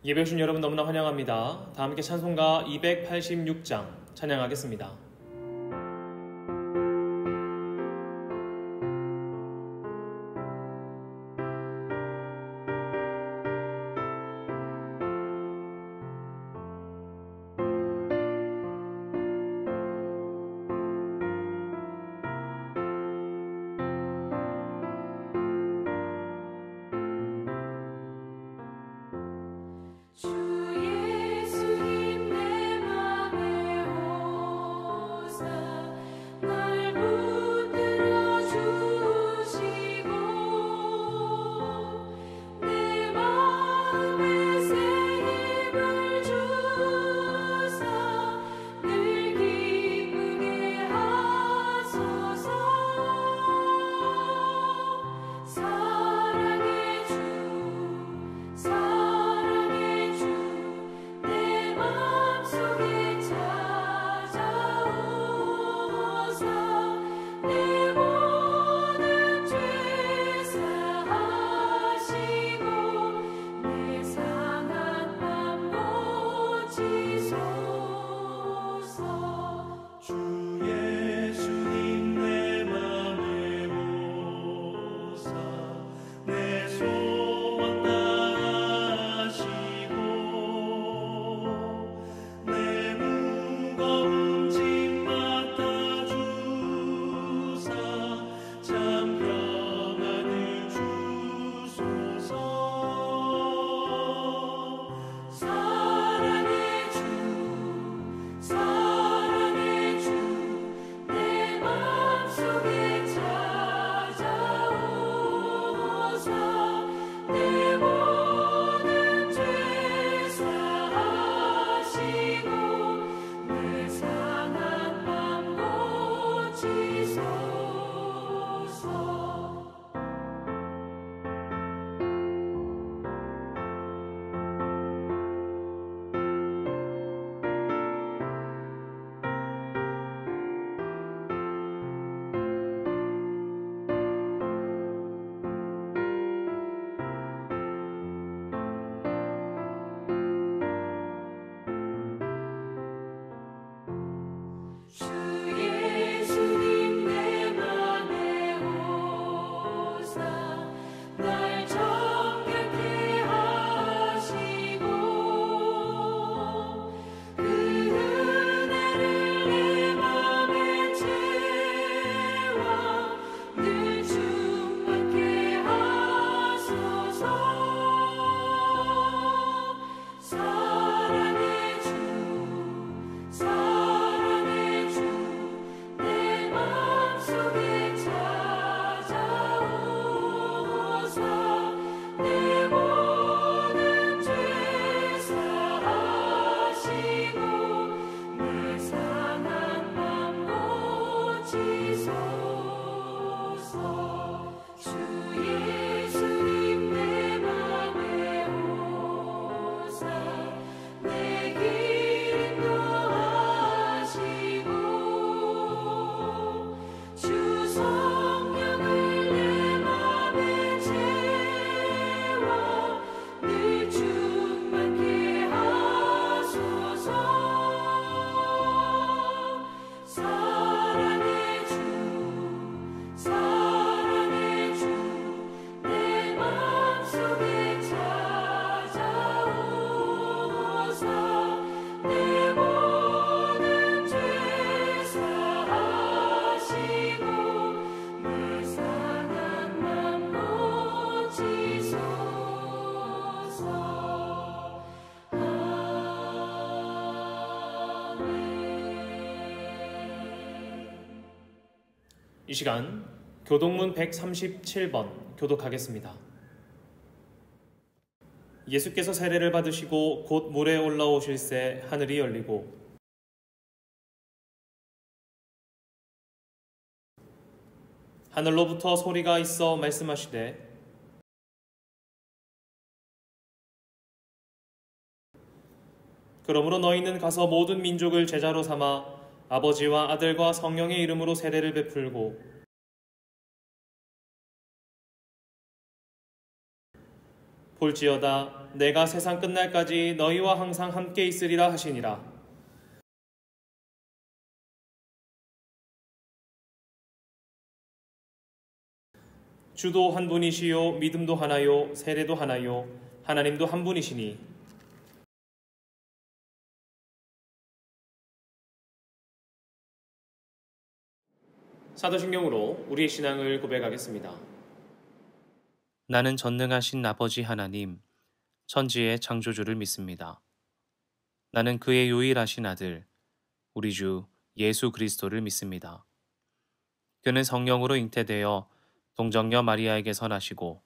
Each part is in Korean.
예배 오신 여러분 너무나 환영합니다. 다 함께 찬송가 286장 찬양하겠습니다. 이 시간 교동문 137번 교독하겠습니다. 예수께서 세례를 받으시고 곧 물에 올라오실새 하늘이 열리고 하늘로부터 소리가 있어 말씀하시되 그러므로 너희는 가서 모든 민족을 제자로 삼아 아버지와 아들과 성령의 이름으로 세례를 베풀고 볼지어다 내가 세상 끝날까지 너희와 항상 함께 있으리라 하시니라. 주도 한 분이시요 믿음도 하나요 세례도 하나요 하나님도 한 분이시니 사도신경으로 우리의 신앙을 고백하겠습니다. 나는 전능하신 아버지 하나님, 천지의 창조주를 믿습니다. 나는 그의 유일하신 아들, 우리 주 예수 그리스도를 믿습니다. 그는 성령으로 잉태되어 동정녀 마리아에게서 나시고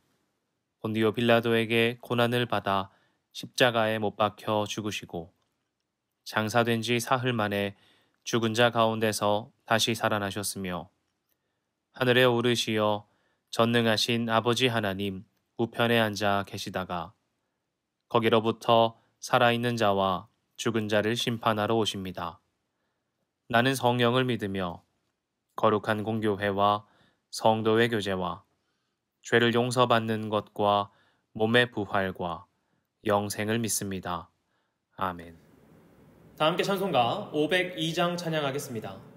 본디오 빌라도에게 고난을 받아 십자가에 못 박혀 죽으시고 장사된 지 사흘 만에 죽은 자 가운데서 다시 살아나셨으며 하늘에 오르시어 전능하신 아버지 하나님 우편에 앉아 계시다가 거기로부터 살아있는 자와 죽은 자를 심판하러 오십니다. 나는 성령을 믿으며 거룩한 공교회와 성도의 교제와 죄를 용서받는 것과 몸의 부활과 영생을 믿습니다. 아멘. 다 함께 찬송가 502장 찬양하겠습니다.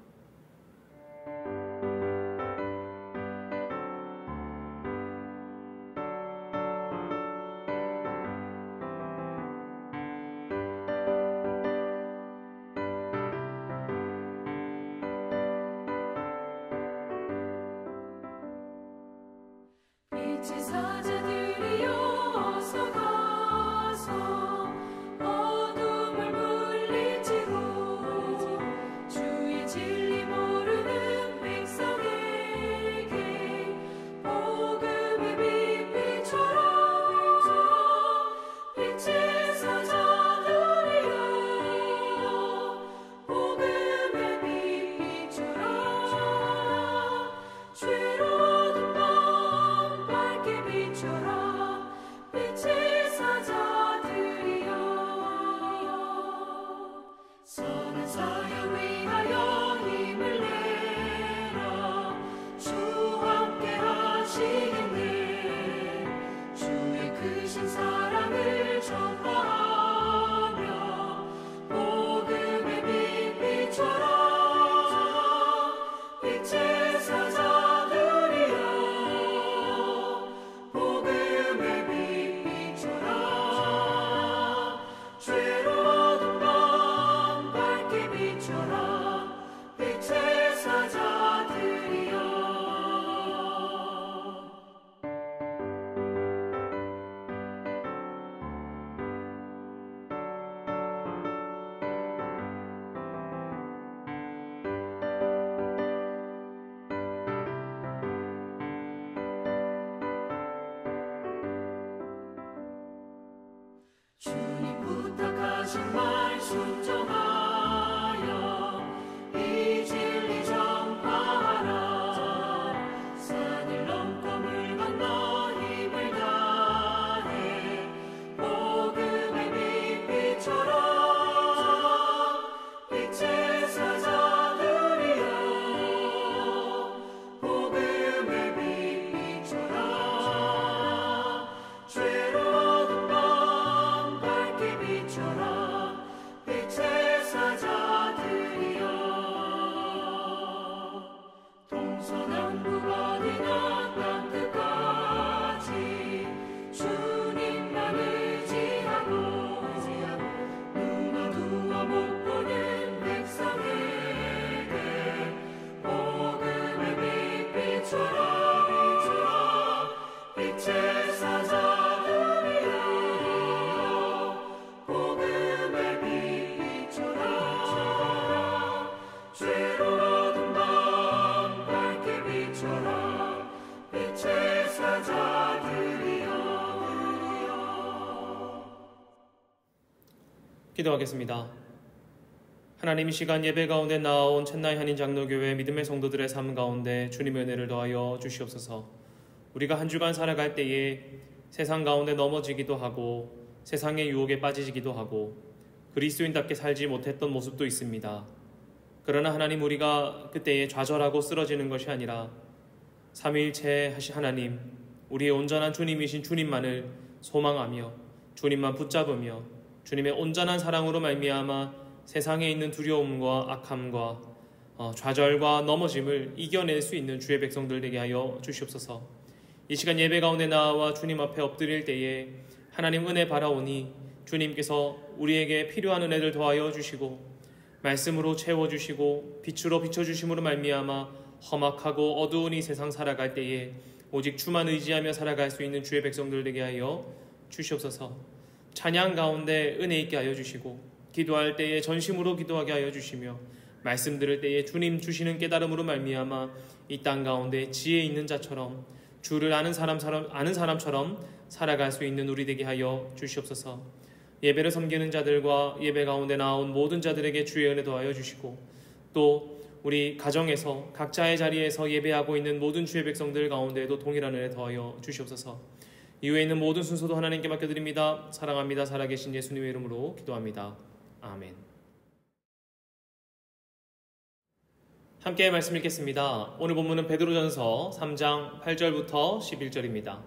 주님 부탁하신 말 순종하여 이 진리 전파하라. 산을 넘고 물 건너 힘을 다해 복음의 빛비춰라. 빛의 사자들이여 복음의 빛비춰라. 죄로운 밤 밝게 비춰라. 빛의 사자들이여 동서남북 어디나 땅끝까지 주님만 의지하고 눈 어두워 못 보는 백성에게 복음의 빛 비춰라. 빛의 사자들이여 복음의 빛 비춰라. 죄로운 밤 밝게 비춰라. 빛의 사자들이여 기도하겠습니다. 하나님, 이 시간 예배 가운데 나온 첸나이 한인 장로교회 믿음의 성도들의 삶 가운데 주님의 은혜를 더하여 주시옵소서. 우리가 한 주간 살아갈 때에 세상 가운데 넘어지기도 하고 세상의 유혹에 빠지기도 하고 그리스도인답게 살지 못했던 모습도 있습니다. 그러나 하나님, 우리가 그때에 좌절하고 쓰러지는 것이 아니라 삼위일체 하신 하나님, 우리의 온전한 주님이신 주님만을 소망하며 주님만 붙잡으며 주님의 온전한 사랑으로 말미암아 세상에 있는 두려움과 악함과 좌절과 넘어짐을 이겨낼 수 있는 주의 백성들 되게 하여 주시옵소서. 이 시간 예배 가운데 나와 주님 앞에 엎드릴 때에 하나님 은혜 바라오니 주님께서 우리에게 필요한 은혜를 더하여 주시고 말씀으로 채워주시고 빛으로 비춰주심으로 말미암아 험악하고 어두운 이 세상 살아갈 때에 오직 주만 의지하며 살아갈 수 있는 주의 백성들 되게 하여 주시옵소서. 찬양 가운데 은혜 있게 하여 주시고 기도할 때에 전심으로 기도하게 하여 주시며 말씀 들을 때에 주님 주시는 깨달음으로 말미암아 이 땅 가운데 지혜 있는 자처럼 주를 아는 사람처럼 살아갈 수 있는 우리 되게 하여 주시옵소서. 예배를 섬기는 자들과 예배 가운데 나온 모든 자들에게 주의 은혜 더하여 주시고 또 우리 가정에서 각자의 자리에서 예배하고 있는 모든 주의 백성들 가운데에도 동일한 은혜 더하여 주시옵소서. 이후에 있는 모든 순서도 하나님께 맡겨드립니다. 사랑합니다. 살아계신 예수님의 이름으로 기도합니다. 아멘. 함께 말씀 읽겠습니다. 오늘 본문은 베드로전서 3장 8절부터 11절입니다.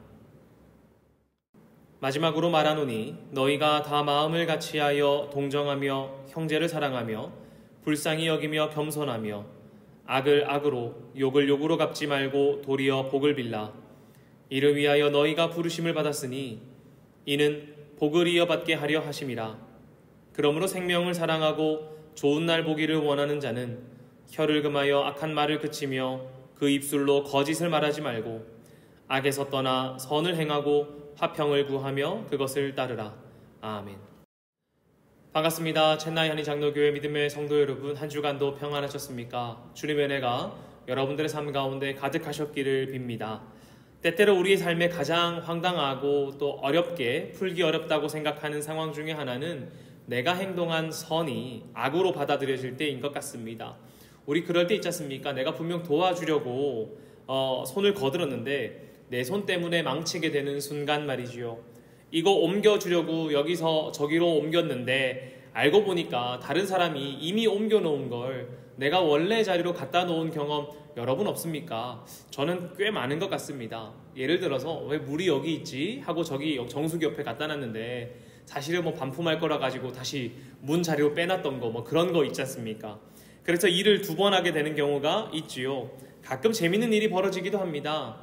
마지막으로 말하노니 너희가 다 마음을 같이하여 동정하며 형제를 사랑하며 불쌍히 여기며 겸손하며 악을 악으로 욕을 욕으로 갚지 말고 도리어 복을 빌라. 이를 위하여 너희가 부르심을 받았으니 이는 복을 이어받게 하려 하심이라. 그러므로 생명을 사랑하고 좋은 날 보기를 원하는 자는 혀를 금하여 악한 말을 그치며 그 입술로 거짓을 말하지 말고 악에서 떠나 선을 행하고 화평을 구하며 그것을 따르라. 아멘. 반갑습니다. 첸나이 한인 장로교회 믿음의 성도 여러분, 한 주간도 평안하셨습니까? 주님의 은혜가 여러분들의 삶 가운데 가득하셨기를 빕니다. 때때로 우리의 삶에 가장 황당하고 또 어렵게 풀기 어렵다고 생각하는 상황 중에 하나는 내가 행동한 선이 악으로 받아들여질 때인 것 같습니다. 우리 그럴 때 있지 않습니까? 내가 분명 도와주려고 손을 거들었는데 내 손 때문에 망치게 되는 순간 말이지요. 이거 옮겨주려고 여기서 저기로 옮겼는데 알고 보니까 다른 사람이 이미 옮겨놓은 걸 내가 원래 자리로 갖다 놓은 경험 여러분 없습니까? 저는 꽤 많은 것 같습니다. 예를 들어서 왜 물이 여기 있지? 하고 저기 정수기 옆에 갖다 놨는데 사실은 반품할 거라 가지고 다시 문 자리로 빼놨던 거 그런 거 있지 않습니까? 그래서 일을 2번 하게 되는 경우가 있지요. 가끔 재밌는 일이 벌어지기도 합니다.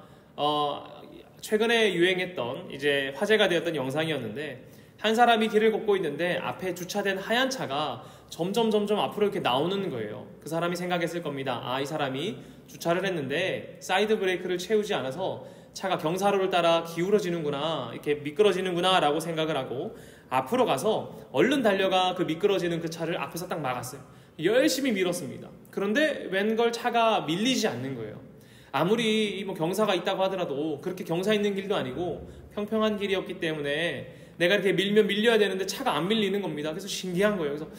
최근에 유행했던 이제 화제가 되었던 영상이었는데 한 사람이 길을 걷고 있는데 앞에 주차된 하얀 차가 점점 앞으로 이렇게 나오는 거예요. 그 사람이 생각했을 겁니다. 이 사람이 주차를 했는데 사이드 브레이크를 채우지 않아서 차가 경사로를 따라 기울어지는구나, 이렇게 미끄러지는구나 라고 생각을 하고 앞으로 가서 얼른 달려가 그 미끄러지는 그 차를 앞에서 딱 막았어요. 열심히 밀었습니다. 그런데 웬걸 차가 밀리지 않는 거예요. 아무리 경사가 있다고 하더라도 그렇게 경사 있는 길도 아니고 평평한 길이었기 때문에 내가 이렇게 밀면 밀려야 되는데 차가 안 밀리는 겁니다. 그래서 신기한 거예요. 그래서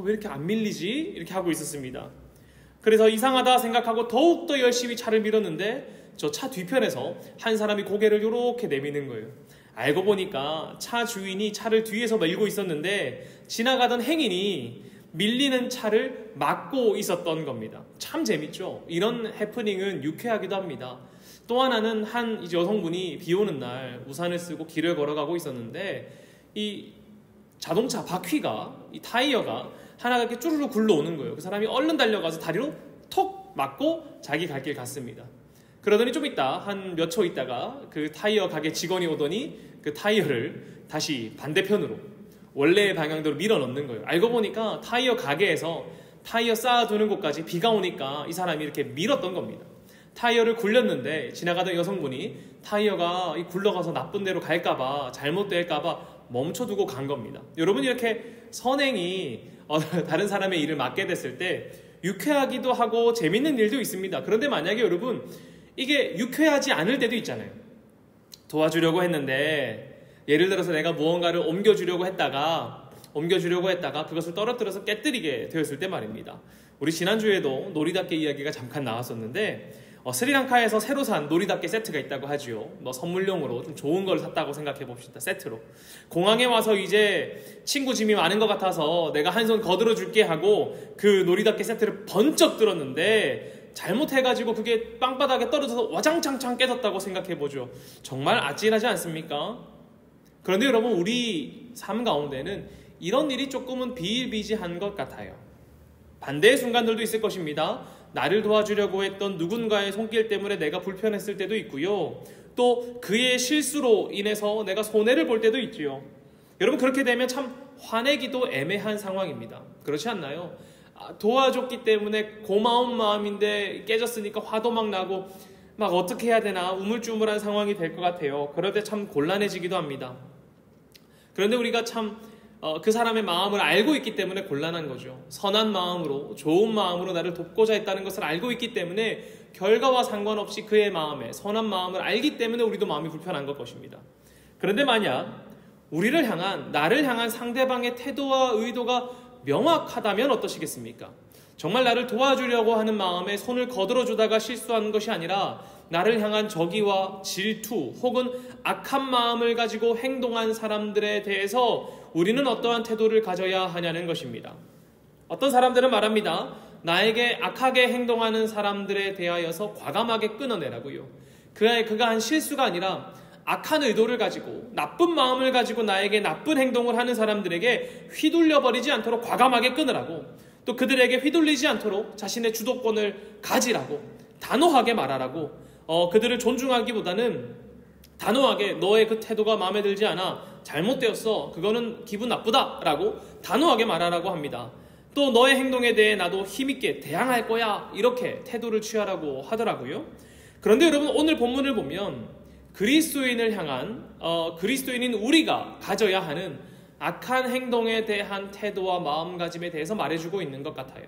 왜 이렇게 안 밀리지? 이렇게 하고 있었습니다. 그래서 이상하다 생각하고 더욱더 열심히 차를 밀었는데 저 차 뒤편에서 한 사람이 고개를 이렇게 내미는 거예요. 알고 보니까 차 주인이 차를 뒤에서 밀고 있었는데 지나가던 행인이 밀리는 차를 막고 있었던 겁니다. 참 재밌죠? 이런 해프닝은 유쾌하기도 합니다. 또 하나는 한 여성분이 비 오는 날 우산을 쓰고 길을 걸어가고 있었는데 이 자동차 바퀴가, 이 타이어가 하나가 이렇게 쭈르르 굴러오는 거예요. 그 사람이 얼른 달려가서 다리로 톡 맞고 자기 갈 길 갔습니다. 그러더니 좀 있다, 한 몇 초 있다가 그 타이어 가게 직원이 오더니 그 타이어를 다시 반대편으로 원래의 방향대로 밀어 넣는 거예요. 알고 보니까 타이어 가게에서 타이어 쌓아두는 곳까지 비가 오니까 이 사람이 이렇게 밀었던 겁니다. 타이어를 굴렸는데 지나가던 여성분이 타이어가 굴러가서 나쁜 데로 갈까봐, 잘못될까봐 멈춰두고 간 겁니다. 여러분, 이렇게 선행이 다른 사람의 일을 맡게 됐을 때 유쾌하기도 하고 재밌는 일도 있습니다. 그런데 만약에 여러분 이게 유쾌하지 않을 때도 있잖아요. 도와주려고 했는데 예를 들어서 내가 무언가를 옮겨주려고 했다가 그것을 떨어뜨려서 깨뜨리게 되었을 때 말입니다. 우리 지난주에도 놀이답게 이야기가 잠깐 나왔었는데 스리랑카에서 새로 산 놀이답게 세트가 있다고 하지요. 선물용으로 좀 좋은 걸 샀다고 생각해 봅시다. 세트로. 공항에 와서 이제 친구 짐이 많은 것 같아서 내가 한 손 거들어 줄게 하고 그 놀이답게 세트를 번쩍 들었는데 잘못해가지고 그게 땅바닥에 떨어져서 와장창창 깨졌다고 생각해 보죠. 정말 아찔하지 않습니까? 그런데 여러분, 우리 삶 가운데는 이런 일이 조금은 비일비재한 것 같아요. 반대의 순간들도 있을 것입니다. 나를 도와주려고 했던 누군가의 손길 때문에 내가 불편했을 때도 있고요. 또 그의 실수로 인해서 내가 손해를 볼 때도 있지요. 여러분, 그렇게 되면 참 화내기도 애매한 상황입니다. 그렇지 않나요? 도와줬기 때문에 고마운 마음인데 깨졌으니까 화도 막 나고 막 어떻게 해야 되나 우물쭈물한 상황이 될 것 같아요. 그럴 때 참 곤란해지기도 합니다. 그런데 우리가 참 그 사람의 마음을 알고 있기 때문에 곤란한 거죠. 선한 마음으로, 좋은 마음으로 나를 돕고자 했다는 것을 알고 있기 때문에 결과와 상관없이 그의 마음에 선한 마음을 알기 때문에 우리도 마음이 불편한 것 것입니다. 그런데 만약 우리를 향한, 나를 향한 상대방의 태도와 의도가 명확하다면 어떠시겠습니까? 정말 나를 도와주려고 하는 마음에 손을 거들어주다가 실수하는 것이 아니라 나를 향한 적의와 질투 혹은 악한 마음을 가지고 행동한 사람들에 대해서 우리는 어떠한 태도를 가져야 하냐는 것입니다. 어떤 사람들은 말합니다. 나에게 악하게 행동하는 사람들에 대하여서 과감하게 끊어내라고요. 그가 한 실수가 아니라 악한 의도를 가지고 나쁜 마음을 가지고 나에게 나쁜 행동을 하는 사람들에게 휘둘려버리지 않도록 과감하게 끊으라고, 또 그들에게 휘둘리지 않도록 자신의 주도권을 가지라고 단호하게 말하라고, 그들을 존중하기보다는 단호하게 너의 그 태도가 마음에 들지 않아, 잘못되었어, 그거는 기분 나쁘다 라고 단호하게 말하라고 합니다. 또 너의 행동에 대해 나도 힘있게 대항할 거야, 이렇게 태도를 취하라고 하더라고요. 그런데 여러분, 오늘 본문을 보면 그리스도인을 향한 그리스도인인 우리가 가져야 하는 악한 행동에 대한 태도와 마음가짐에 대해서 말해주고 있는 것 같아요.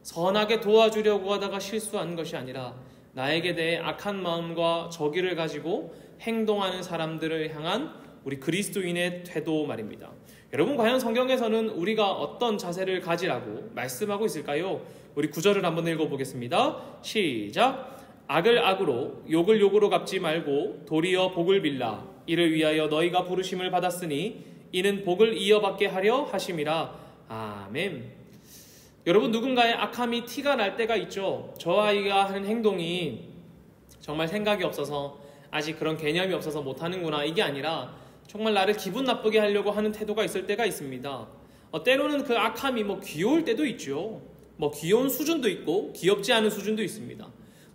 선하게 도와주려고 하다가 실수한 것이 아니라 나에게 대해 악한 마음과 적의를 가지고 행동하는 사람들을 향한 우리 그리스도인의 태도 말입니다. 여러분, 과연 성경에서는 우리가 어떤 자세를 가지라고 말씀하고 있을까요? 우리 구절을 한번 읽어보겠습니다. 시작! 악을 악으로 욕을 욕으로 갚지 말고 도리어 복을 빌라. 이를 위하여 너희가 부르심을 받았으니 이는 복을 이어받게 하려 하심이라. 아멘. 여러분, 누군가의 악함이 티가 날 때가 있죠. 저 아이가 하는 행동이 정말 생각이 없어서, 아직 그런 개념이 없어서 못하는구나, 이게 아니라 정말 나를 기분 나쁘게 하려고 하는 태도가 있을 때가 있습니다. 때로는 그 악함이 귀여울 때도 있죠. 귀여운 수준도 있고 귀엽지 않은 수준도 있습니다.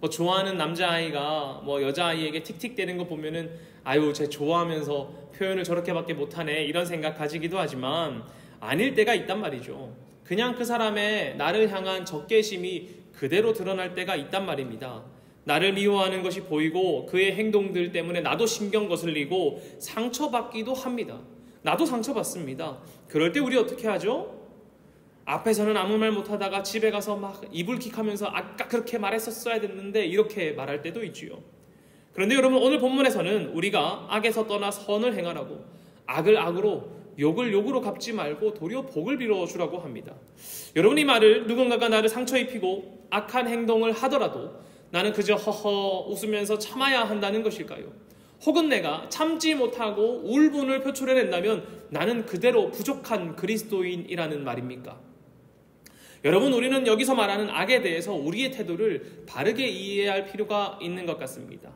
좋아하는 남자아이가 여자아이에게 틱틱대는 거 보면은 아유, 쟤 좋아하면서 표현을 저렇게밖에 못하네, 이런 생각 가지기도 하지만 아닐 때가 있단 말이죠. 그냥 그 사람의 나를 향한 적개심이 그대로 드러날 때가 있단 말입니다. 나를 미워하는 것이 보이고 그의 행동들 때문에 나도 신경 거슬리고 상처받기도 합니다. 나도 상처받습니다. 그럴 때 우리 어떻게 하죠? 앞에서는 아무 말 못하다가 집에 가서 막 이불킥하면서 아까 그렇게 말했었어야 됐는데, 이렇게 말할 때도 있지요. 그런데 여러분, 오늘 본문에서는 우리가 악에서 떠나 선을 행하라고, 악을 악으로 욕을 욕으로 갚지 말고 도리어 복을 빌어주라고 합니다. 여러분, 이 말을 누군가가 나를 상처 입히고 악한 행동을 하더라도 나는 그저 허허 웃으면서 참아야 한다는 것일까요? 혹은 내가 참지 못하고 울분을 표출해낸다면 나는 그대로 부족한 그리스도인이라는 말입니까? 여러분, 우리는 여기서 말하는 악에 대해서 우리의 태도를 바르게 이해할 필요가 있는 것 같습니다.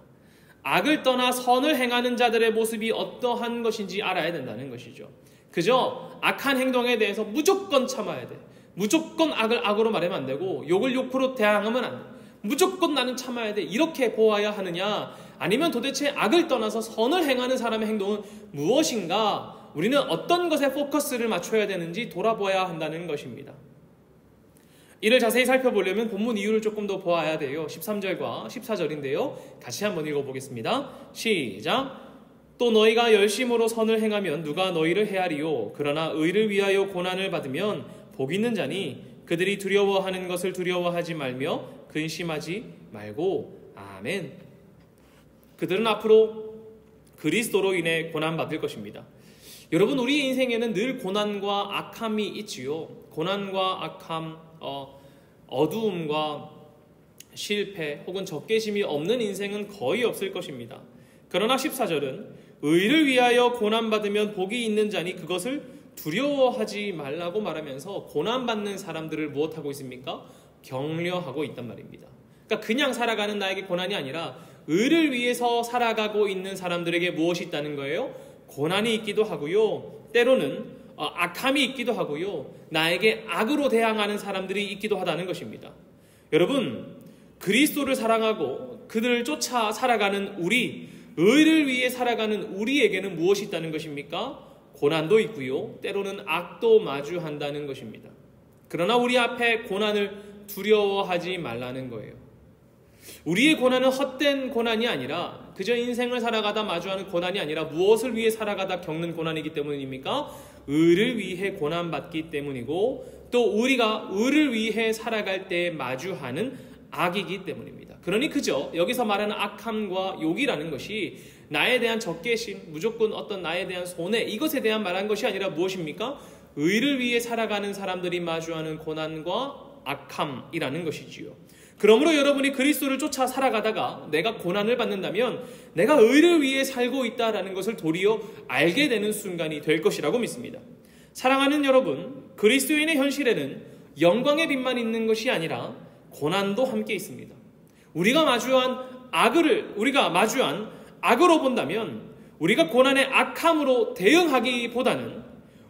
악을 떠나 선을 행하는 자들의 모습이 어떠한 것인지 알아야 된다는 것이죠. 그저 악한 행동에 대해서 무조건 참아야 돼. 무조건 악을 악으로 말하면 안 되고 욕을 욕으로 대항하면 안 돼. 무조건 나는 참아야 돼. 이렇게 보아야 하느냐? 아니면 도대체 악을 떠나서 선을 행하는 사람의 행동은 무엇인가? 우리는 어떤 것에 포커스를 맞춰야 되는지 돌아보아야 한다는 것입니다. 이를 자세히 살펴보려면 본문 이유를 조금 더 보아야 돼요. 13절과 14절인데요. 같이 한번 읽어보겠습니다. 시작! 또 너희가 열심으로 선을 행하면 누가 너희를 헤아리요? 그러나 의를 위하여 고난을 받으면 복 있는 자니 그들이 두려워하는 것을 두려워하지 말며 근심하지 말고. 아멘. 그들은 앞으로 그리스도로 인해 고난받을 것입니다. 여러분, 우리 인생에는 늘 고난과 악함이 있지요. 고난과 악함, 어두움과 실패 혹은 적개심이 없는 인생은 거의 없을 것입니다. 그러나 14절은 의를 위하여 고난받으면 복이 있는 자니 그것을 두려워하지 말라고 말하면서 고난받는 사람들을 무엇하고 있습니까? 격려하고 있단 말입니다. 그러니까 그냥 살아가는 나에게 고난이 아니라 의를 위해서 살아가고 있는 사람들에게 무엇이 있다는 거예요? 고난이 있기도 하고요. 때로는 악함이 있기도 하고요. 나에게 악으로 대항하는 사람들이 있기도 하다는 것입니다. 여러분, 그리스도를 사랑하고 그들을 쫓아 살아가는 우리, 의를 위해 살아가는 우리에게는 무엇이 있다는 것입니까? 고난도 있고요. 때로는 악도 마주한다는 것입니다. 그러나 우리 앞에 고난을 두려워하지 말라는 거예요. 우리의 고난은 헛된 고난이 아니라 그저 인생을 살아가다 마주하는 고난이 아니라 무엇을 위해 살아가다 겪는 고난이기 때문입니까? 의를 위해 고난받기 때문이고 또 우리가 의를 위해 살아갈 때 마주하는 악이기 때문입니다. 그러니 그저 여기서 말하는 악함과 욕이라는 것이 나에 대한 적개심, 무조건 어떤 나에 대한 손해, 이것에 대한 말한 것이 아니라 무엇입니까? 의를 위해 살아가는 사람들이 마주하는 고난과 악함이라는 것이지요. 그러므로 여러분이 그리스도를 쫓아 살아가다가 내가 고난을 받는다면 내가 의를 위해 살고 있다라는 것을 도리어 알게 되는 순간이 될 것이라고 믿습니다. 사랑하는 여러분, 그리스도인의 현실에는 영광의 빛만 있는 것이 아니라 고난도 함께 있습니다. 우리가 마주한 악으로 본다면 우리가 고난의 악함으로 대응하기보다는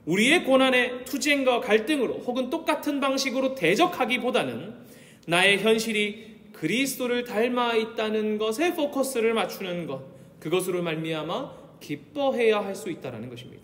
우리의 고난의 투쟁과 갈등으로 혹은 똑같은 방식으로 대적하기보다는 나의 현실이 그리스도를 닮아 있다는 것에 포커스를 맞추는 것, 그것으로 말미암아 기뻐해야 할 수 있다는 것입니다.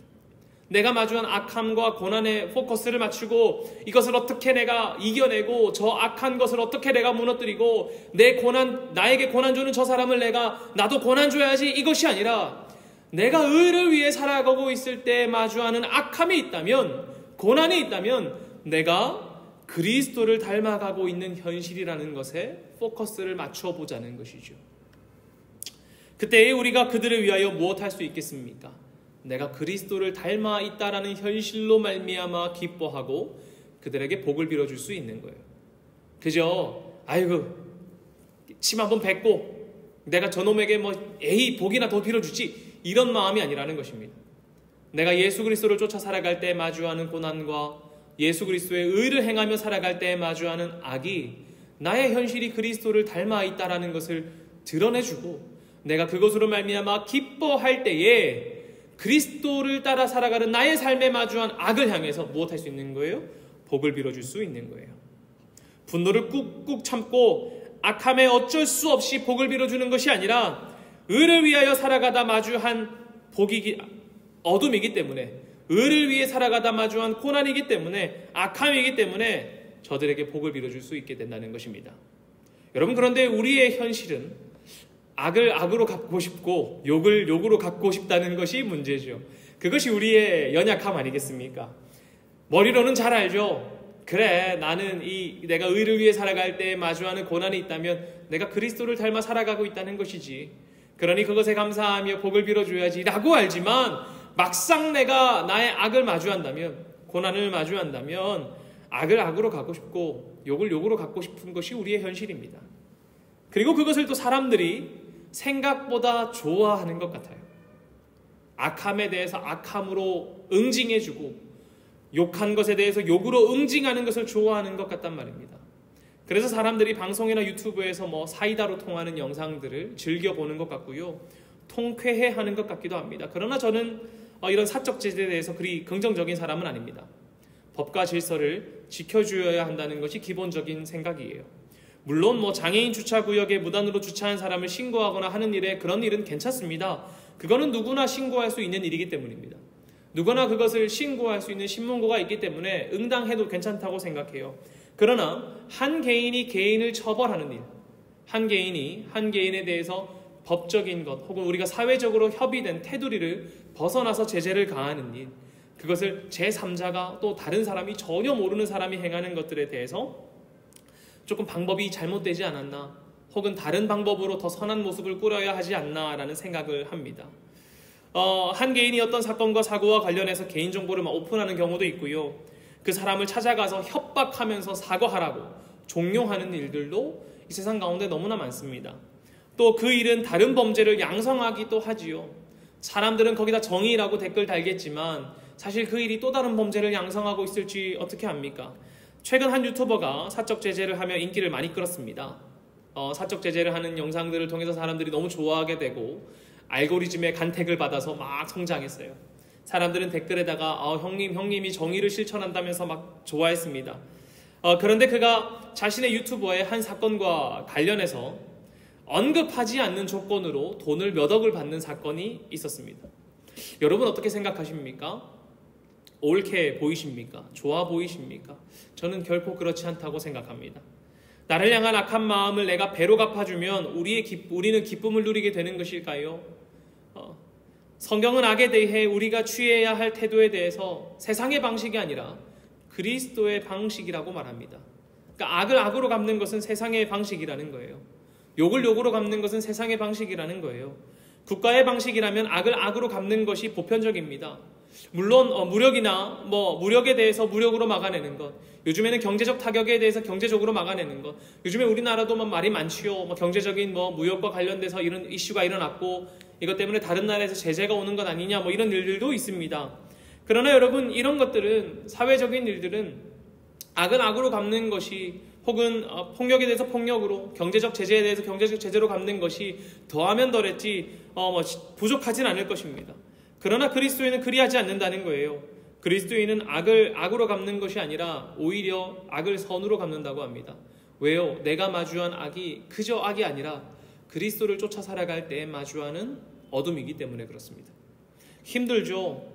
내가 마주한 악함과 고난에 포커스를 맞추고 이것을 어떻게 내가 이겨내고 저 악한 것을 어떻게 내가 무너뜨리고 나에게 고난 주는 저 사람을 나도 고난 줘야지, 이것이 아니라 내가 의를 위해 살아가고 있을 때 마주하는 악함이 있다면, 고난이 있다면 내가 그리스도를 닮아가고 있는 현실이라는 것에 포커스를 맞춰보자는 것이죠. 그때에 우리가 그들을 위하여 무엇 할 수 있겠습니까? 내가 그리스도를 닮아 있다라는 현실로 말미암아 기뻐하고 그들에게 복을 빌어줄 수 있는 거예요. 그저 침 한번 뱉고 내가 저놈에게 복이나 더 빌어주지, 이런 마음이 아니라는 것입니다. 내가 예수 그리스도를 쫓아 살아갈 때 마주하는 고난과 예수 그리스도의 의를 행하며 살아갈 때 마주하는 악이 나의 현실이 그리스도를 닮아 있다라는 것을 드러내주고 내가 그것으로 말미암아 기뻐할 때에 그리스도를 따라 살아가는 나의 삶에 마주한 악을 향해서 무엇 할 수 있는 거예요? 복을 빌어줄 수 있는 거예요. 분노를 꾹꾹 참고 악함에 어쩔 수 없이 복을 빌어주는 것이 아니라 의를 위하여 살아가다 마주한 어둠이기 때문에, 의를 위해 살아가다 마주한 고난이기 때문에, 악함이기 때문에 저들에게 복을 빌어줄 수 있게 된다는 것입니다. 여러분, 그런데 우리의 현실은 악을 악으로 갚고 싶고 욕을 욕으로 갚고 싶다는 것이 문제죠. 그것이 우리의 연약함 아니겠습니까? 머리로는 잘 알죠. 그래, 나는 내가 의를 위해 살아갈 때 마주하는 고난이 있다면 내가 그리스도를 닮아 살아가고 있다는 것이지. 그러니 그것에 감사하며 복을 빌어줘야지 라고 알지만 막상 내가 나의 악을 마주한다면, 고난을 마주한다면 악을 악으로 갚고 싶고 욕을 욕으로 갚고 싶은 것이 우리의 현실입니다. 그리고 그것을 또 사람들이 생각보다 좋아하는 것 같아요. 악함에 대해서 악함으로 응징해주고 욕한 것에 대해서 욕으로 응징하는 것을 좋아하는 것 같단 말입니다. 그래서 사람들이 방송이나 유튜브에서 사이다로 통하는 영상들을 즐겨보는 것 같고요, 통쾌해하는 것 같기도 합니다. 그러나 저는 이런 사적 제재에 대해서 그리 긍정적인 사람은 아닙니다. 법과 질서를 지켜주어야 한다는 것이 기본적인 생각이에요. 물론 장애인 주차구역에 무단으로 주차한 사람을 신고하거나 하는 일에 그런 일은 괜찮습니다. 그거는 누구나 신고할 수 있는 일이기 때문입니다. 누구나 그것을 신고할 수 있는 신문고가 있기 때문에 응당해도 괜찮다고 생각해요. 그러나 한 개인이 개인을 처벌하는 일, 한 개인에 대해서 법적인 것 혹은 우리가 사회적으로 협의된 테두리를 벗어나서 제재를 가하는 일, 그것을 제3자가 또 다른 사람이 전혀 모르는 사람이 행하는 것들에 대해서 조금 방법이 잘못되지 않았나, 혹은 다른 방법으로 더 선한 모습을 꾸려야 하지 않나라는 생각을 합니다. 한 개인이 어떤 사건과 사고와 관련해서 개인정보를 오픈하는 경우도 있고요, 그 사람을 찾아가서 협박하면서 사과하라고 종용하는 일들도 이 세상 가운데 너무나 많습니다. 또 그 일은 다른 범죄를 양성하기도 하지요. 사람들은 거기다 정의라고 댓글 달겠지만 사실 그 일이 또 다른 범죄를 양성하고 있을지 어떻게 압니까? 최근 한 유튜버가 사적 제재를 하며 인기를 많이 끌었습니다. 사적 제재를 하는 영상들을 통해서 사람들이 너무 좋아하게 되고 알고리즘의 간택을 받아서 막 성장했어요. 사람들은 댓글에다가 형님이 정의를 실천한다면서 막 좋아했습니다. 그런데 그가 자신의 유튜버의 한 사건과 관련해서 언급하지 않는 조건으로 돈을 몇 억을 받는 사건이 있었습니다. 여러분 어떻게 생각하십니까? 옳게 보이십니까? 좋아 보이십니까? 저는 결코 그렇지 않다고 생각합니다. 나를 향한 악한 마음을 내가 배로 갚아주면 우리는 기쁨을 누리게 되는 것일까요? 성경은 악에 대해 우리가 취해야 할 태도에 대해서 세상의 방식이 아니라 그리스도의 방식이라고 말합니다. 그러니까 악을 악으로 갚는 것은 세상의 방식이라는 거예요. 욕을 욕으로 갚는 것은 세상의 방식이라는 거예요. 국가의 방식이라면 악을 악으로 갚는 것이 보편적입니다. 물론 무력이나 무력에 대해서 무력으로 막아내는 것, 요즘에는 경제적 타격에 대해서 경제적으로 막아내는 것, 요즘에 우리나라도 말이 많지요. 경제적인 무역과 관련돼서 이런 이슈가 일어났고 이것 때문에 다른 나라에서 제재가 오는 것 아니냐 이런 일들도 있습니다. 그러나 여러분 이런 것들은 사회적인 일들은 악은 악으로 갚는 것이 혹은 폭력에 대해서 폭력으로 경제적 제재에 대해서 경제적 제재로 갚는 것이 더하면 덜했지 부족하진 않을 것입니다. 그러나 그리스도인은 그리하지 않는다는 거예요. 그리스도인은 악을 악으로 갚는 것이 아니라 오히려 악을 선으로 갚는다고 합니다. 왜요? 내가 마주한 악이 그저 악이 아니라 그리스도를 쫓아 살아갈 때 마주하는 어둠이기 때문에 그렇습니다. 힘들죠?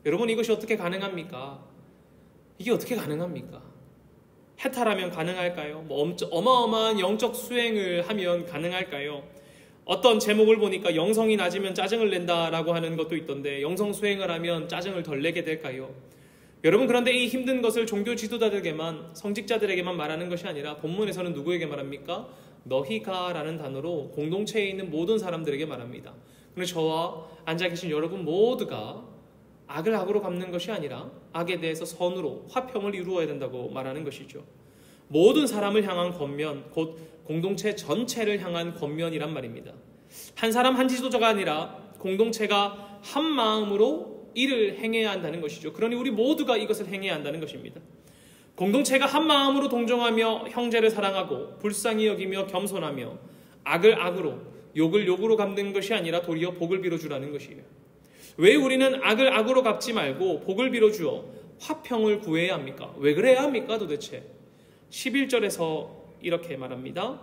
여러분 이것이 어떻게 가능합니까? 이게 어떻게 가능합니까? 해탈하면 가능할까요? 어마어마한 영적 수행을 하면 가능할까요? 어떤 제목을 보니까 영성이 낮으면 짜증을 낸다라고 하는 것도 있던데 영성 수행을 하면 짜증을 덜 내게 될까요? 여러분 그런데 이 힘든 것을 종교 지도자들에게만 성직자들에게만 말하는 것이 아니라 본문에서는 누구에게 말합니까? 너희가 라는 단어로 공동체에 있는 모든 사람들에게 말합니다. 그런데 저와 앉아 계신 여러분 모두가 악을 악으로 갚는 것이 아니라 악에 대해서 선으로 화평을 이루어야 된다고 말하는 것이죠. 모든 사람을 향한 권면, 곧 공동체 전체를 향한 권면이란 말입니다. 한 사람 한 지도자가 아니라 공동체가 한 마음으로 이를 행해야 한다는 것이죠. 그러니 우리 모두가 이것을 행해야 한다는 것입니다. 공동체가 한 마음으로 동정하며 형제를 사랑하고 불쌍히 여기며 겸손하며 악을 악으로 욕을 욕으로 갚는 것이 아니라 도리어 복을 빌어주라는 것이에요. 왜 우리는 악을 악으로 갚지 말고 복을 빌어주어 화평을 구해야 합니까? 왜 그래야 합니까 도대체? 11절에서 이렇게 말합니다.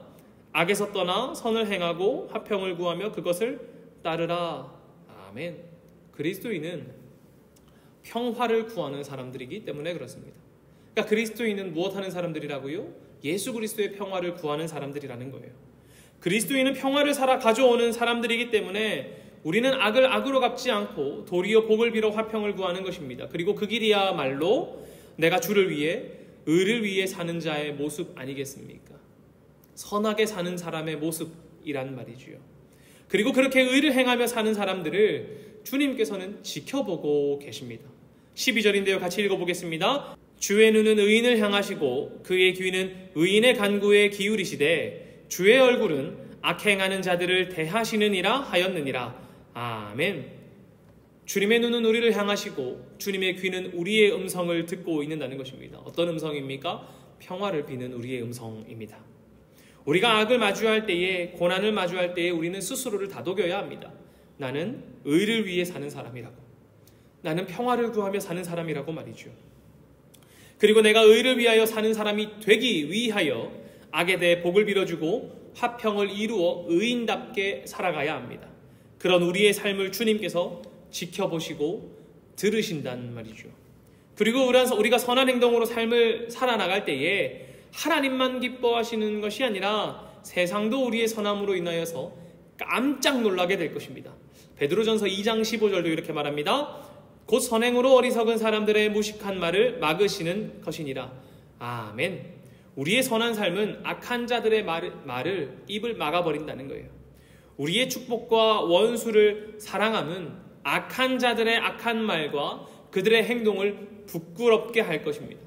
악에서 떠나 선을 행하고 화평을 구하며 그것을 따르라. 아멘. 그리스도인은 평화를 구하는 사람들이기 때문에 그렇습니다. 그러니까 그리스도인은 무엇하는 사람들이라고요? 예수 그리스도의 평화를 구하는 사람들이라는 거예요. 그리스도인은 평화를 살아 가져오는 사람들이기 때문에 우리는 악을 악으로 갚지 않고 도리어 복을 빌어 화평을 구하는 것입니다. 그리고 그 길이야말로 내가 주를 위해 의를 위해 사는 자의 모습 아니겠습니까? 선하게 사는 사람의 모습이란 말이지요. 그리고 그렇게 의를 행하며 사는 사람들을 주님께서는 지켜보고 계십니다. 12절인데요. 같이 읽어보겠습니다. 주의 눈은 의인을 향하시고 그의 귀는 의인의 간구에 기울이시되 주의 얼굴은 악행하는 자들을 대하시느니라 하였느니라. 아멘. 주님의 눈은 우리를 향하시고 주님의 귀는 우리의 음성을 듣고 있는다는 것입니다. 어떤 음성입니까? 평화를 비는 우리의 음성입니다. 우리가 악을 마주할 때에, 고난을 마주할 때에 우리는 스스로를 다독여야 합니다. 나는 의를 위해 사는 사람이라고, 나는 평화를 구하며 사는 사람이라고 말이죠. 그리고 내가 의를 위하여 사는 사람이 되기 위하여 악에 대해 복을 빌어주고 화평을 이루어 의인답게 살아가야 합니다. 그런 우리의 삶을 주님께서 지켜보시고 들으신단 말이죠. 그리고 우리가 선한 행동으로 삶을 살아나갈 때에 하나님만 기뻐하시는 것이 아니라 세상도 우리의 선함으로 인하여서 깜짝 놀라게 될 것입니다. 베드로전서 2장 15절도 이렇게 말합니다. 곧 선행으로 어리석은 사람들의 무식한 말을 막으시는 것이니라. 아멘. 우리의 선한 삶은 악한 자들의 말을 입을 막아버린다는 거예요. 우리의 축복과 원수를 사랑함은 악한 자들의 악한 말과 그들의 행동을 부끄럽게 할 것입니다.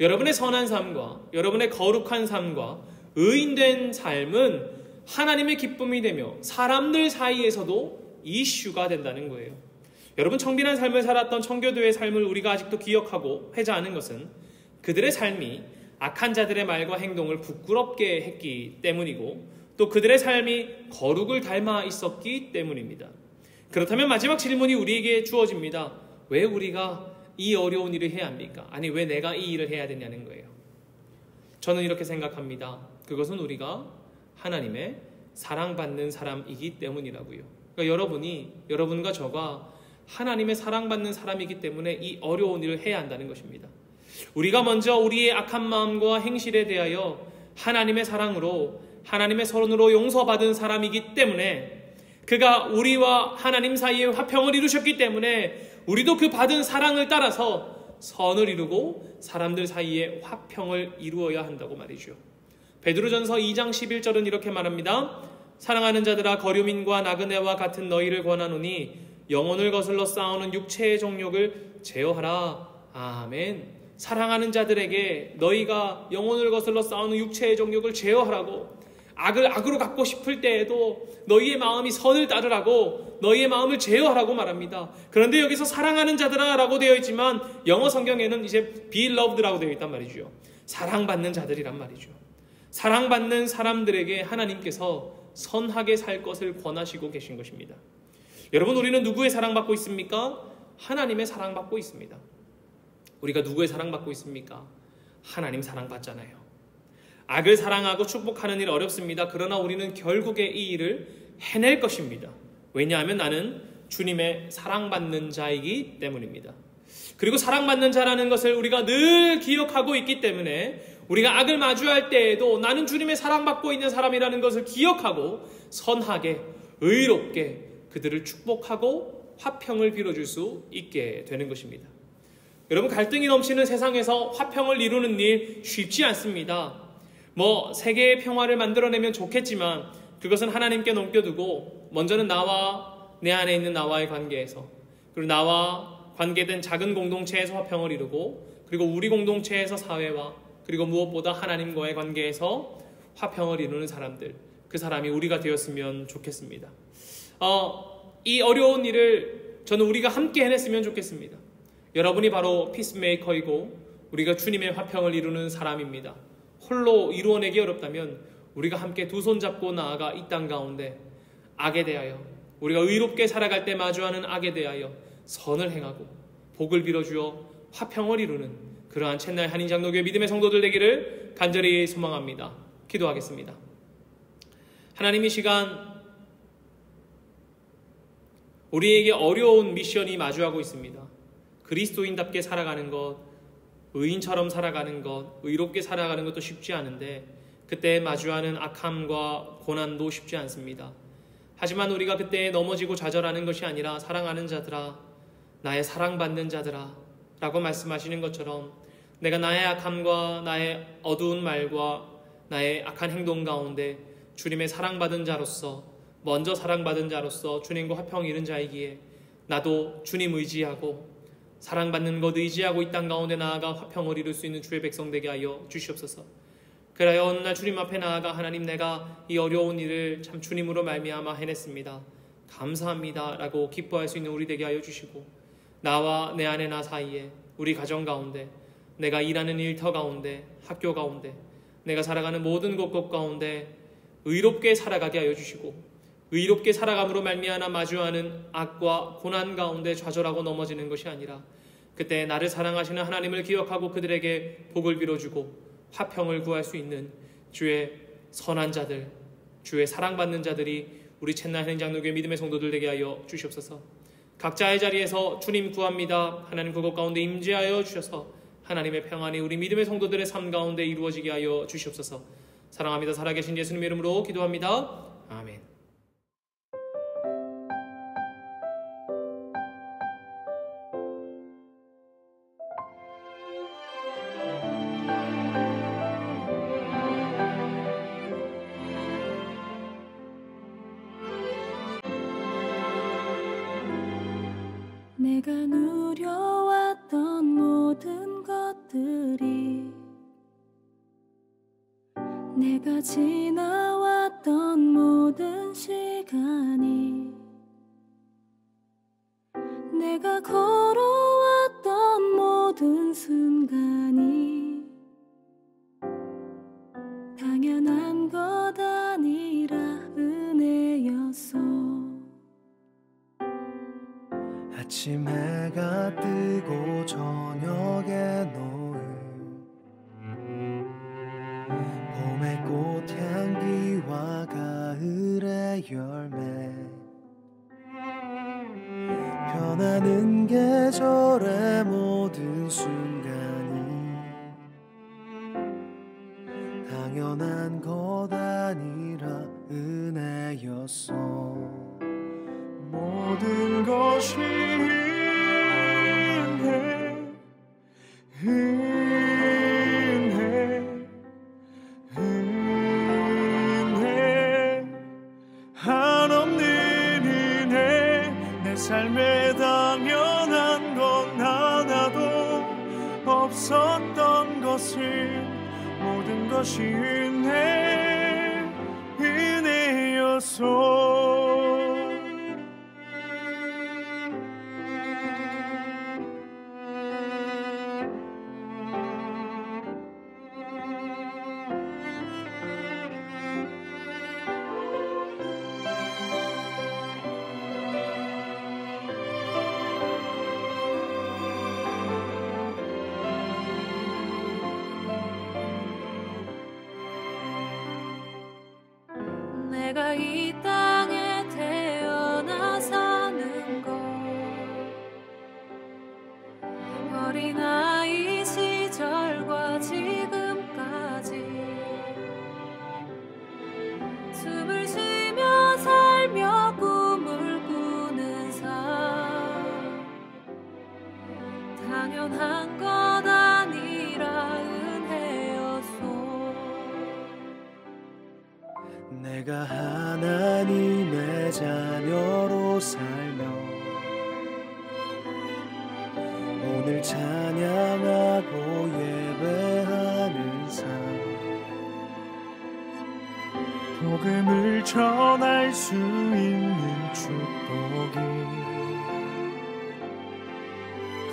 여러분의 선한 삶과 여러분의 거룩한 삶과 의인된 삶은 하나님의 기쁨이 되며 사람들 사이에서도 이슈가 된다는 거예요. 여러분, 청빈한 삶을 살았던 청교도의 삶을 우리가 아직도 기억하고 회자하는 것은 그들의 삶이 악한 자들의 말과 행동을 부끄럽게 했기 때문이고, 또 그들의 삶이 거룩을 닮아 있었기 때문입니다. 그렇다면 마지막 질문이 우리에게 주어집니다. 왜 우리가 이 어려운 일을 해야 합니까? 아니, 왜 내가 이 일을 해야 되냐는 거예요. 저는 이렇게 생각합니다. 그것은 우리가 하나님의 사랑받는 사람이기 때문이라고요. 그러니까 여러분과 저가 하나님의 사랑받는 사람이기 때문에 이 어려운 일을 해야 한다는 것입니다. 우리가 먼저 우리의 악한 마음과 행실에 대하여 하나님의 사랑으로, 하나님의 선으로 용서받은 사람이기 때문에, 그가 우리와 하나님 사이에 화평을 이루셨기 때문에 우리도 그 받은 사랑을 따라서 선을 이루고 사람들 사이에 화평을 이루어야 한다고 말이죠. 베드로전서 2장 11절은 이렇게 말합니다. 사랑하는 자들아, 거류민과 나그네와 같은 너희를 권하노니 영혼을 거슬러 싸우는 육체의 정욕을 제어하라. 아멘. 사랑하는 자들에게 너희가 영혼을 거슬러 싸우는 육체의 정욕을 제어하라고, 악을 악으로 갚고 싶을 때에도 너희의 마음이 선을 따르라고, 너희의 마음을 제어하라고 말합니다. 그런데 여기서 사랑하는 자들아 라고 되어 있지만 영어 성경에는 이제 be loved라고 되어 있단 말이죠. 사랑받는 자들이란 말이죠. 사랑받는 사람들에게 하나님께서 선하게 살 것을 권하시고 계신 것입니다. 여러분, 우리는 누구의 사랑받고 있습니까? 하나님의 사랑받고 있습니다. 우리가 누구의 사랑받고 있습니까? 하나님 사랑받잖아요. 악을 사랑하고 축복하는 일 어렵습니다. 그러나 우리는 결국에 이 일을 해낼 것입니다. 왜냐하면 나는 주님의 사랑받는 자이기 때문입니다. 그리고 사랑받는 자라는 것을 우리가 늘 기억하고 있기 때문에 우리가 악을 마주할 때에도 나는 주님의 사랑받고 있는 사람이라는 것을 기억하고 선하게, 의롭게 그들을 축복하고 화평을 빌어줄 수 있게 되는 것입니다. 여러분, 갈등이 넘치는 세상에서 화평을 이루는 일 쉽지 않습니다. 세계의 평화를 만들어내면 좋겠지만 그것은 하나님께 넘겨두고 먼저는 나와 내 안에 있는 나와의 관계에서, 그리고 나와 관계된 작은 공동체에서 화평을 이루고, 그리고 우리 공동체에서 사회와, 그리고 무엇보다 하나님과의 관계에서 화평을 이루는 사람들, 그 사람이 우리가 되었으면 좋겠습니다. 이 어려운 일을 저는 우리가 함께 해냈으면 좋겠습니다. 여러분이 바로 피스메이커이고 우리가 주님의 화평을 이루는 사람입니다. 홀로 이루어내기 어렵다면 우리가 함께 두 손 잡고 나아가 이 땅 가운데 악에 대하여, 우리가 의롭게 살아갈 때 마주하는 악에 대하여 선을 행하고 복을 빌어주어 화평을 이루는 그러한 첸나이 한인장로교회 믿음의 성도들 되기를 간절히 소망합니다. 기도하겠습니다. 하나님, 이 시간 우리에게 어려운 미션이 마주하고 있습니다. 그리스도인답게 살아가는 것, 의인처럼 살아가는 것, 의롭게 살아가는 것도 쉽지 않은데 그때 마주하는 악함과 고난도 쉽지 않습니다. 하지만 우리가 그때 넘어지고 좌절하는 것이 아니라 사랑하는 자들아, 나의 사랑받는 자들아 라고 말씀하시는 것처럼 내가 나의 악함과 나의 어두운 말과 나의 악한 행동 가운데 주님의 사랑받은 자로서, 먼저 사랑받은 자로서 주님과 화평 이룬 자이기에 나도 주님 의지하고 사랑받는 것 의지하고 이 땅 가운데 나아가 화평을 이룰 수 있는 주의 백성 되게 하여 주시옵소서. 그래야 어느 날 주님 앞에 나아가 하나님, 내가 이 어려운 일을 참 주님으로 말미암아 해냈습니다. 감사합니다 라고 기뻐할 수 있는 우리 되게 하여 주시고, 나와 내 아내 나 사이에, 우리 가정 가운데, 내가 일하는 일터 가운데, 학교 가운데, 내가 살아가는 모든 곳 가운데 의롭게 살아가게 하여 주시고, 의롭게 살아감으로 말미암아 마주하는 악과 고난 가운데 좌절하고 넘어지는 것이 아니라 그때 나를 사랑하시는 하나님을 기억하고 그들에게 복을 빌어주고 화평을 구할 수 있는 주의 선한 자들, 주의 사랑받는 자들이 우리 첸나이 한인장로교회 믿음의 성도들 되게 하여 주시옵소서. 각자의 자리에서 주님 구합니다. 하나님 그것 가운데 임재하여 주셔서 하나님의 평안이 우리 믿음의 성도들의 삶 가운데 이루어지게 하여 주시옵소서. 사랑합니다. 살아계신 예수님의 이름으로 기도합니다. 아멘. 내가 누려왔던 모든 것들이, 내가 지나왔던 모든 시간이, 내가 걸어왔던 모든 순간이 당연한 것 아니라 봄의 꽃향기와 가을의 열매, 변하는 계절의 모든 순간이 당연한 것 아니라 은혜였어. 모든 것이 은혜 한없는 은혜. 내 삶에 당연한 건 하나도 없었던 것을 모든 것이 은혜였어. 내가 이 땅에 태어나 사는 것, 어린아이 시절과 지금까지 숨을 쉬며 살며 꿈을 꾸는 삶, 당연한 것 아니라 내가 하나님의 자녀로 살며 오늘 찬양하고 예배하는 삶, 복음을 전할 수 있는 축복이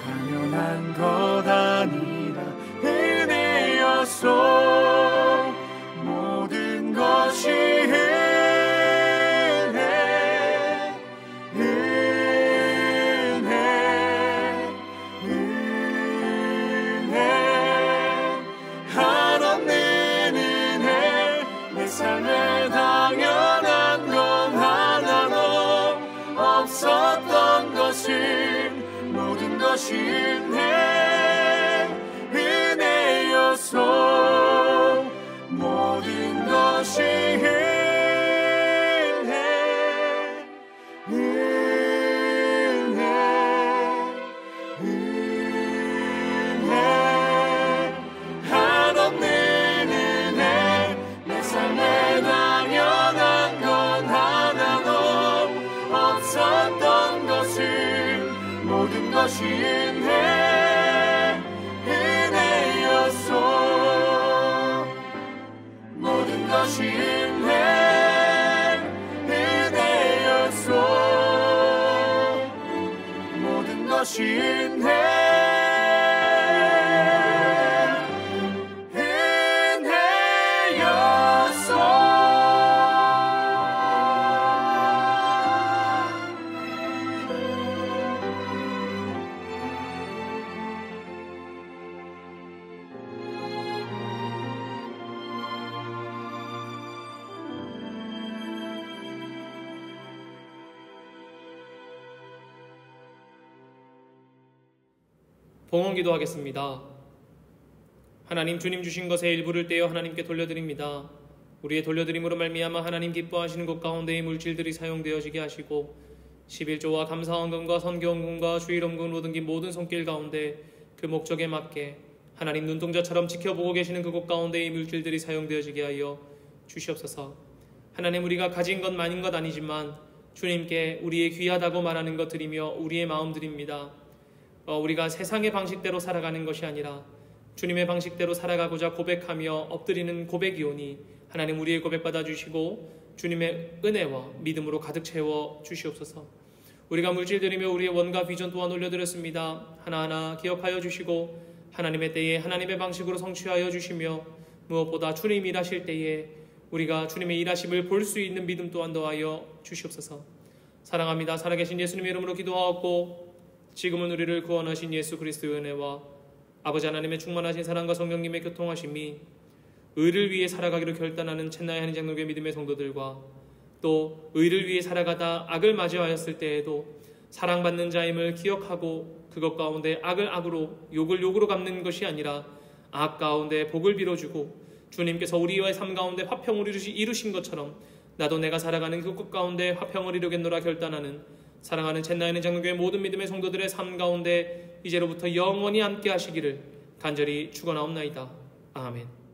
당연한 것 아니라 은혜였어. 모든 것이 한없는 은혜. 내 삶에 당연한 건 하나도 없었던 것을 모든 것이 은혜였어. 모든 것이 한없는 은혜. 내 삶에 당연한 건 하나도 없었던 것을 모든 것이 은혜였어. 모든 것이 은혜였어. 모든 것이 봉헌 기도하겠습니다. 하나님, 주님 주신 것의 일부를 떼어 하나님께 돌려드립니다. 우리의 돌려드림으로 말미암아 하나님 기뻐하시는 것 가운데의 물질들이 사용되어지게 하시고 11조와 감사헌금과 선교헌금과 주일헌금 모든 모든 손길 가운데 그 목적에 맞게 하나님 눈동자처럼 지켜보고 계시는 그곳 가운데의 물질들이 사용되어지게 하여 주시옵소서. 하나님, 우리가 가진 것 많은 것 아니지만 주님께 우리의 귀하다고 말하는 것 드리며 우리의 마음 드립니다. 우리가 세상의 방식대로 살아가는 것이 아니라 주님의 방식대로 살아가고자 고백하며 엎드리는 고백이오니 하나님, 우리의 고백 받아주시고 주님의 은혜와 믿음으로 가득 채워 주시옵소서. 우리가 물질 드리며 우리의 원과 비전 또한 올려드렸습니다. 하나하나 기억하여 주시고 하나님의 때에 하나님의 방식으로 성취하여 주시며 무엇보다 주님 일하실 때에 우리가 주님의 일하심을 볼 수 있는 믿음 또한 더하여 주시옵소서. 사랑합니다. 살아계신 예수님의 이름으로 기도하옵고 지금은 우리를 구원하신 예수 그리스도의 은혜와 아버지 하나님의 충만하신 사랑과 성령님의 교통하심이 의를 위해 살아가기로 결단하는 첸나이 한인 장로교회 믿음의 성도들과 또 의를 위해 살아가다 악을 맞이하였을 때에도 사랑받는 자임을 기억하고 그것 가운데 악을 악으로 욕을 욕으로 갚는 것이 아니라 악 가운데 복을 빌어주고 주님께서 우리의 삶 가운데 화평을 이루신 것처럼 나도 내가 살아가는 그곳 가운데 화평을 이루겠노라 결단하는 사랑하는 첸나이 한인 장로교회 모든 믿음의 성도들의 삶 가운데 이제로부터 영원히 함께 하시기를 간절히 축원하옵나이다. 아멘.